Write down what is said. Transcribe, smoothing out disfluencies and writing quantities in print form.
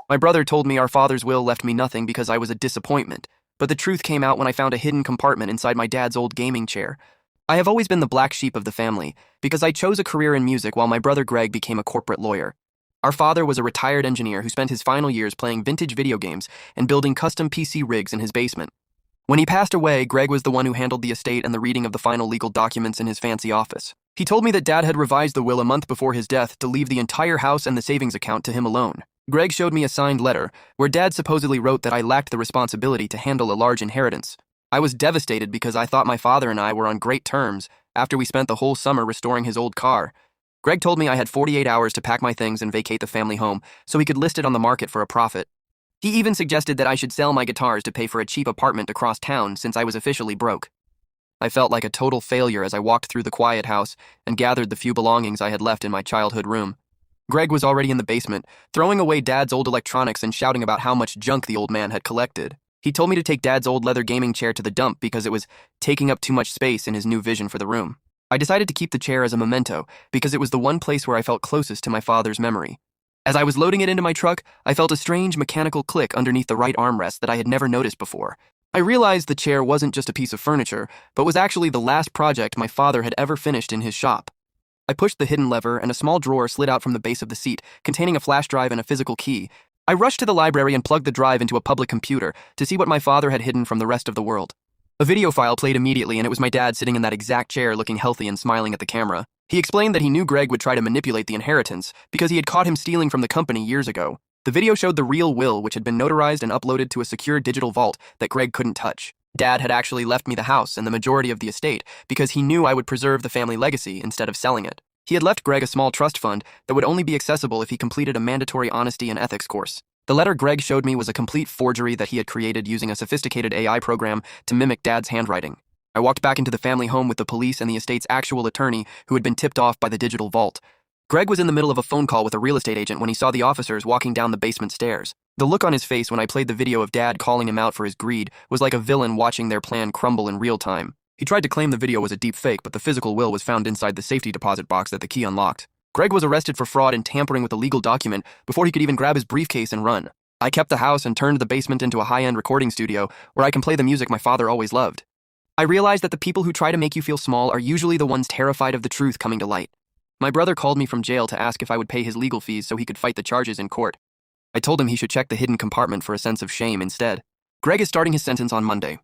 My brother told me our father's will left me nothing because I was a disappointment, but the truth came out when I found a hidden compartment inside my dad's old gaming chair. I have always been the black sheep of the family because I chose a career in music while my brother Greg became a corporate lawyer. Our father was a retired engineer who spent his final years playing vintage video games and building custom PC rigs in his basement. When he passed away, Greg was the one who handled the estate and the reading of the final legal documents in his fancy office. He told me that Dad had revised the will a month before his death to leave the entire house and the savings account to him alone. Greg showed me a signed letter where Dad supposedly wrote that I lacked the responsibility to handle a large inheritance. I was devastated because I thought my father and I were on great terms after we spent the whole summer restoring his old car. Greg told me I had 48 hours to pack my things and vacate the family home so he could list it on the market for a profit. He even suggested that I should sell my guitars to pay for a cheap apartment across town since I was officially broke. I felt like a total failure as I walked through the quiet house and gathered the few belongings I had left in my childhood room. Greg was already in the basement, throwing away Dad's old electronics and shouting about how much junk the old man had collected. He told me to take Dad's old leather gaming chair to the dump because it was taking up too much space in his new vision for the room. I decided to keep the chair as a memento because it was the one place where I felt closest to my father's memory. As I was loading it into my truck, I felt a strange mechanical click underneath the right armrest that I had never noticed before. I realized the chair wasn't just a piece of furniture, but was actually the last project my father had ever finished in his shop. I pushed the hidden lever and a small drawer slid out from the base of the seat, containing a flash drive and a physical key. I rushed to the library and plugged the drive into a public computer to see what my father had hidden from the rest of the world. A video file played immediately, and it was my dad sitting in that exact chair looking healthy and smiling at the camera. He explained that he knew Greg would try to manipulate the inheritance because he had caught him stealing from the company years ago. The video showed the real will, which had been notarized and uploaded to a secure digital vault that Greg couldn't touch. Dad had actually left me the house and the majority of the estate because he knew I would preserve the family legacy instead of selling it. He had left Greg a small trust fund that would only be accessible if he completed a mandatory honesty and ethics course. The letter Greg showed me was a complete forgery that he had created using a sophisticated AI program to mimic Dad's handwriting. I walked back into the family home with the police and the estate's actual attorney who had been tipped off by the digital vault. Greg was in the middle of a phone call with a real estate agent when he saw the officers walking down the basement stairs. The look on his face when I played the video of Dad calling him out for his greed was like a villain watching their plan crumble in real time. He tried to claim the video was a deep fake, but the physical will was found inside the safety deposit box that the key unlocked. Greg was arrested for fraud and tampering with a legal document before he could even grab his briefcase and run. I kept the house and turned the basement into a high-end recording studio where I can play the music my father always loved. I realized that the people who try to make you feel small are usually the ones terrified of the truth coming to light. My brother called me from jail to ask if I would pay his legal fees so he could fight the charges in court. I told him he should check the hidden compartment for a sense of shame instead. Greg is starting his sentence on Monday.